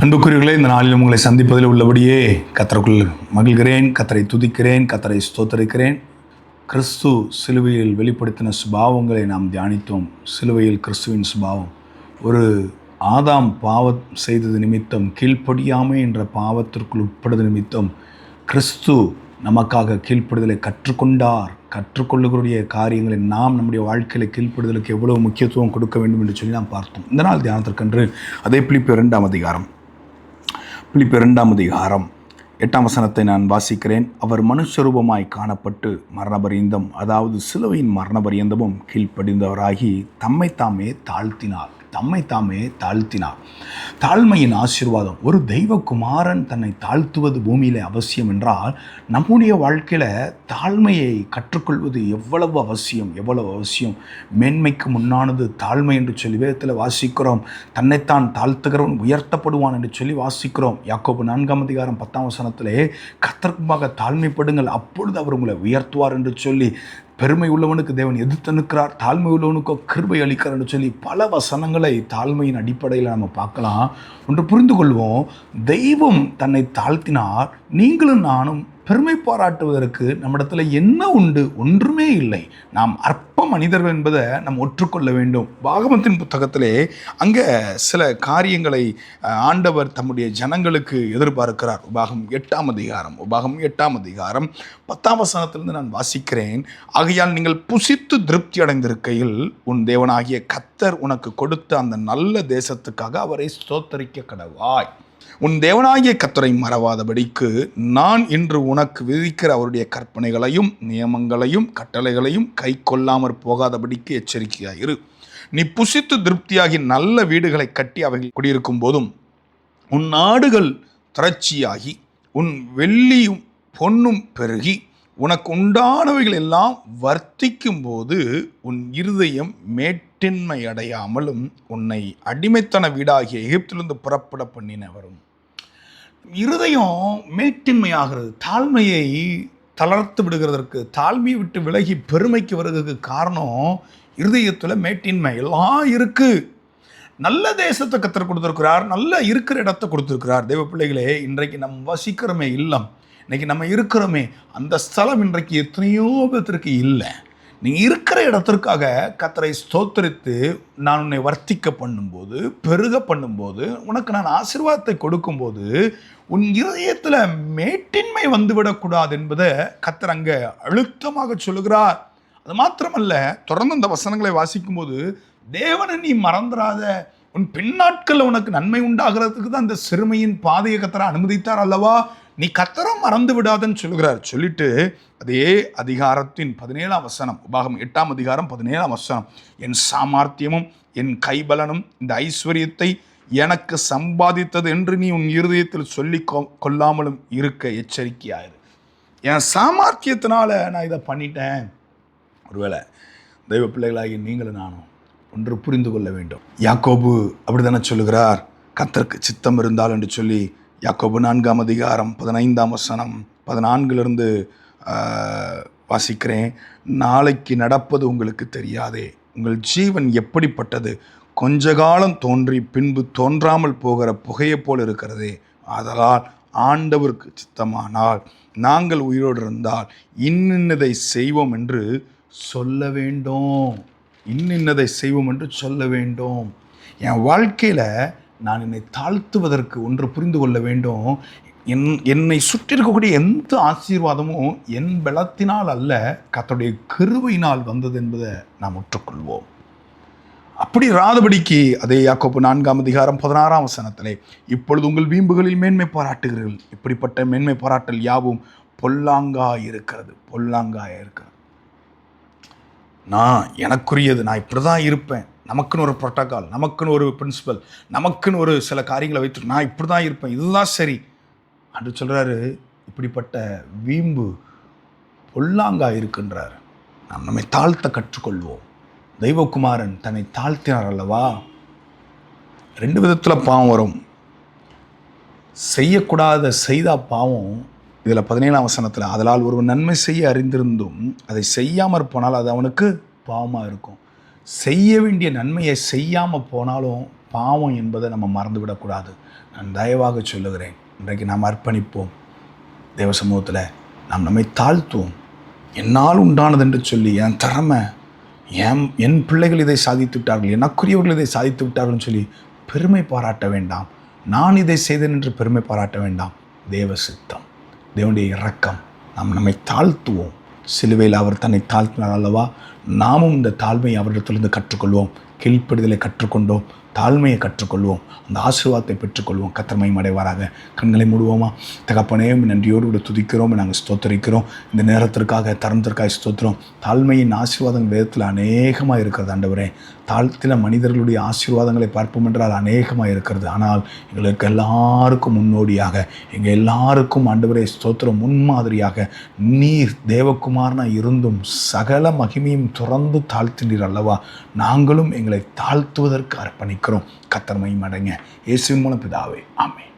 அன்புக்குரியவர்களே, இந்த நாளில் உங்களை சந்திப்பதில் உள்ளபடியே கர்த்தருக்குள் மகிழ்கிறேன், கர்த்தரை துதிக்கிறேன், கர்த்தரை ஸ்தோத்தரிக்கிறேன். கிறிஸ்து சிலுவையில் வெளிப்படுத்தின சுபாவங்களை நாம் தியானித்தோம். சிலுவையில் கிறிஸ்துவின் சுபாவம் ஒரு ஆதாம் பாவம் செய்தது நிமித்தம், கீழ்ப்படியாமை என்ற பாவத்திற்குள் உட்படுவது நிமித்தம் கிறிஸ்து நமக்காக கீழ்ப்படுதலை கற்றுக்கொள்ளுகிற காரியங்களை நாம் நம்முடைய வாழ்க்கையில் கீழ்ப்படுதலுக்கு எவ்வளவு முக்கியத்துவம் கொடுக்க வேண்டும் என்று சொல்லி நாம் பார்த்தோம். இந்த நாள் தியானத்திற்கென்று அதே பிலிப்பியர் 2 8 வசனத்தை நான் வாசிக்கிறேன். அவர் மனுஷரூபமாய் காணப்பட்டு மரணபரியந்தம், அதாவது சிலுவையின் மரணபரியந்தமும் கீழ்ப்படிந்தவராகி தம்மை தாமே தாழ்த்தினார். தாழ்மையின் ஆசீர்வாதம். ஒரு தெய்வகுமாரன் தன்னை தாழ்த்துவது பூமியில் அவசியம் என்றால், நம்முடைய வாழ்க்கையில் தாழ்மையை கற்றுக்கொள்வது எவ்வளவு அவசியம். மேன்மைக்கு முன்னானது தாழ்மை என்று சொல்லி வேதத்தில் வாசிக்கிறோம். தன்னைத்தான் தாழ்த்துகிறவன் உயர்த்தப்படுவான் என்று சொல்லி வாசிக்கிறோம். யாக்கோபு 4:10 கர்த்தருக்குமாக தாழ்மைப்படுங்கள், அப்பொழுது அவர் உங்களை உயர்த்துவார் என்று சொல்லி, பெருமை உள்ளவனுக்கு தேவன் எதிர்த்து நிற்கிறார், தாழ்மை உள்ளவனுக்கோ கிருபை அளிக்கிறார் என்று சொல்லி பல வசனங்களை தாழ்மையின் அடிப்படையில் நம்ம பார்க்கலாம். ஒன்று புரிந்து கொள்வோம், தெய்வம் தன்னை தாழ்த்தினார். நீங்களும் நானும் பெருமை பாராட்டுவதற்கு நம்மிடத்தில் என்ன உண்டு? ஒன்றுமே இல்லை. நாம் அற்ப மனிதர்கள் என்பதை நாம் ஒற்றுக்கொள்ள வேண்டும். பாகமத்தின் புத்தகத்திலே அங்கே சில காரியங்களை ஆண்டவர் தம்முடைய ஜனங்களுக்கு எதிர்பார்க்கிறார். உபாகம் 8 10 நான் வாசிக்கிறேன். ஆகையால் நீங்கள் புசித்து திருப்தி அடைந்திருக்கையில் உன் தேவனாகிய கர்த்தர் உனக்கு கொடுத்த அந்த நல்ல தேசத்துக்காக அவரை ஸ்தோத்தரிக்க கடவாய். உன் தேவனாகிய கர்த்தரை மறவாதபடிக்கு நான் இன்று உனக்கு விதிக்கிற அவருடைய கற்பனைகளையும் நியமங்களையும் கட்டளைகளையும் கை கொள்ளாமற் போகாதபடிக்கு எச்சரிக்கையாயிரு. நீ புசித்து திருப்தியாகி நல்ல வீடுகளை கட்டி அவைகள் குடியிருக்கும் போதும், உன் நாடுகள் திரட்சியாகி உன் வெள்ளியும் பொன்னும் பெருகி உனக்கு உண்டானவைகள் எல்லாம் வர்த்திக்கும் போது, உன் இருதயம் மேட்டின்மை அடையாமலும் உன்னை அடிமைத்தன வீடாகிய எகிப்திலிருந்து புறப்பட பண்ணினவரும். இருதயம் மேட்டின்மையாகிறது. தாழ்மையை தளர்த்து விடுகிறதற்கு, தாழ்மையை விட்டு விலகி பெருமைக்கு வருவதற்கு காரணம் இருதயத்தில் மேட்டின்மை. எல்லாம் இருக்கு. நல்ல தேசத்தை கர்த்தர் கொடுத்துருக்கிறார், நல்ல இருக்கிற இடத்தை கொடுத்துருக்கிறார். தேவ பிள்ளைகளே, இன்றைக்கு நம்ம வசிக்கிறோமே இல்லம், இன்றைக்கி நம்ம இருக்கிறோமே அந்த ஸ்தலம் இன்றைக்கு எத்தனையோ பேருக்கு இல்லை. நீங்கள் இருக்கிற இடத்திற்காக கர்த்தரை ஸ்தோத்தரித்து, நான் உன்னை வர்த்திக்க பண்ணும்போது, பெருக பண்ணும்போது, உனக்கு நான் ஆசீர்வாதத்தை கொடுக்கும்போது, உன் இருதயத்தில் மேட்டின்மை வந்துவிடக்கூடாது என்பதை கர்த்தர் அங்கே அழுத்தமாக சொல்லுகிறார். அது மாத்திரமல்ல, தொடர்ந்து அந்த வசனங்களை வாசிக்கும்போது, தேவனை நீ மறந்துடாத, உன் பின்னாட்களில் உனக்கு நன்மை உண்டாகிறதுக்கு தான் அந்த சிறுமையின் பாதையை கர்த்தர் அனுமதித்தார் அல்லவா, நீ கர்த்தரை மறந்து விடாதன்னு சொல்லுகிறார். சொல்லிட்டு அதே அதிகாரத்தின் 17 உபாகம் 8 என் சாமர்த்தியமும் என் கைபலனும் இந்த ஐஸ்வர்யத்தை எனக்கு சம்பாதித்தது என்று நீ உன் இருதயத்தில் சொல்லி கொள்ளாமலும் இருக்க எச்சரிக்கையாயிரு. என் சாமர்த்தியத்தினால நான் இதை பண்ணிட்டேன். ஒருவேளை தெய்வ பிள்ளைகளாகி நீங்களும் நானும் ஒன்று புரிந்து கொள்ள வேண்டும். யாக்கோபு அப்படி தானே சொல்லுகிறார், கர்த்தருக்கு சித்தம் இருந்தால் என்று சொல்லி. யாக்கோபு 4 14 வாசிக்கிறேன். நாளைக்கு நடப்பது உங்களுக்கு தெரியாதே, உங்கள் ஜீவன் எப்படிப்பட்டது, கொஞ்ச காலம் தோன்றி பின்பு தோன்றாமல் போகிற புகையை போல் இருக்கிறதே. ஆதலால் ஆண்டவருக்கு சித்தமானால் நாங்கள் உயிரோடு இருந்தால் இன்னின்னதை செய்வோம் என்று சொல்ல வேண்டும். என் வாழ்க்கையில் நான் என்னை தாழ்த்துவதற்கு ஒன்று புரிந்து கொள்ள வேண்டும். என்னை சுற்றி இருக்கக்கூடிய எந்த ஆசீர்வாதமும் என் பலத்தினால் அல்ல, கர்த்தருடைய கிருபையினால் வந்தது என்பதை நாம் ஒற்றுக்கொள்வோம். அப்படி இராதபடிக்கு அதே யாக்கோபு 4:16 இப்பொழுது உங்கள் வீம்புகளில் மேன்மை பாராட்டுகிறீர்கள், இப்படிப்பட்ட மேன்மை பாராட்டல் யாவும் பொல்லாங்காய் இருக்கிறது. நான் எனக்குரியது, நான் இப்படி தான் இருப்பேன், நமக்குன்னு ஒரு புரோட்டோகால், நமக்குன்னு ஒரு பிரின்சிபல், நமக்குன்னு ஒரு சில காரியங்களை வைத்து நான் இப்படி தான் இருப்பேன், இதுதான் சரி என்று சொல்கிறாரு. இப்படிப்பட்ட வீம்பு பொல்லாங்காய் இருக்கின்றார். நாம் நம்மை தாழ்த்த கற்றுக்கொள்வோம். தெய்வகுமாரன் தன்னை தாழ்த்தினார் அல்லவா. 2 விதத்தில் பாவம் வரும். செய்யக்கூடாத செய்தா பாவம். இதில் 17 அதனால் ஒரு நன்மை செய்ய அறிந்திருந்தும் அதை செய்யாமற் போனால் அது அவனுக்கு பாவமாக இருக்கும். செய்ய வேண்டிய நன்மையை செய்யாமல் போனாலும் பாவம் என்பதை நம்ம மறந்துவிடக்கூடாது. நான் தயவாக சொல்லுகிறேன், இன்றைக்கு நாம் அர்ப்பணிப்போம். தேவ சமூகத்தில் நாம் நம்மை தாழ்த்துவோம். என்னால் உண்டானது என்று சொல்லி, என் திறமை, என் பிள்ளைகள் இதை சாதித்து விட்டார்கள், எனக்குரியவர்கள் இதை சாதித்து விட்டார்கள்னு சொல்லி பெருமை பாராட்ட வேண்டாம். நான் இதை செய்தேன் என்று பெருமை பாராட்ட வேண்டாம். தேவ சித்தம், தேவனுடைய இரக்கம். நாம் நம்மை தாழ்த்துவோம். சிலுவையில் அவர் தன்னை தாழ்த்தினார் அல்லவா? நாமும் இந்த தாழ்மையை அவரிடத்திலிருந்து கற்றுக்கொள்வோம். கீழ்ப்படிதலை கற்றுக்கொண்டோம், தாழ்மையை கற்றுக்கொள்வோம், அந்த ஆசீர்வாதத்தை பெற்றுக்கொள்வோம். கர்த்தர் மகிமை அடைவாராக. கண்களை மூடுவோமா? தகப்பனே, நன்றியோடு கூட துதிக்கிறோம், நாங்கள் ஸ்தோத்தரிக்கிறோம். இந்த நேரத்திற்காக, தருணத்திற்காக ஸ்தோத்திரம். தாழ்மையின் ஆசீர்வாதங்கள் வேதத்தில் அநேகமாக இருக்கிறது ஆண்டவரே. தாழ்த்தின மனிதர்களுடைய ஆசீர்வாதங்களை பார்ப்போம் என்றால் அநேகமாக இருக்கிறது. ஆனால் எங்களுக்கு எல்லாருக்கும் முன்னோடியாக, எங்கள் எல்லாருக்கும் ஆண்டவரே ஸ்தோத்திரம், முன்மாதிரியாக நீர் தேவகுமாரனா இருந்தும் சகல மகிமையும் துறந்து தாழ்த்தினீர் அல்லவா? நாங்களும் எங்களை தாழ்த்துவதற்கு அர்ப்பணிக்கிறோம். கர்த்தர் மகிமை அடைங்க. இயேசுவின் மூலம் பிதாவே, ஆமென்.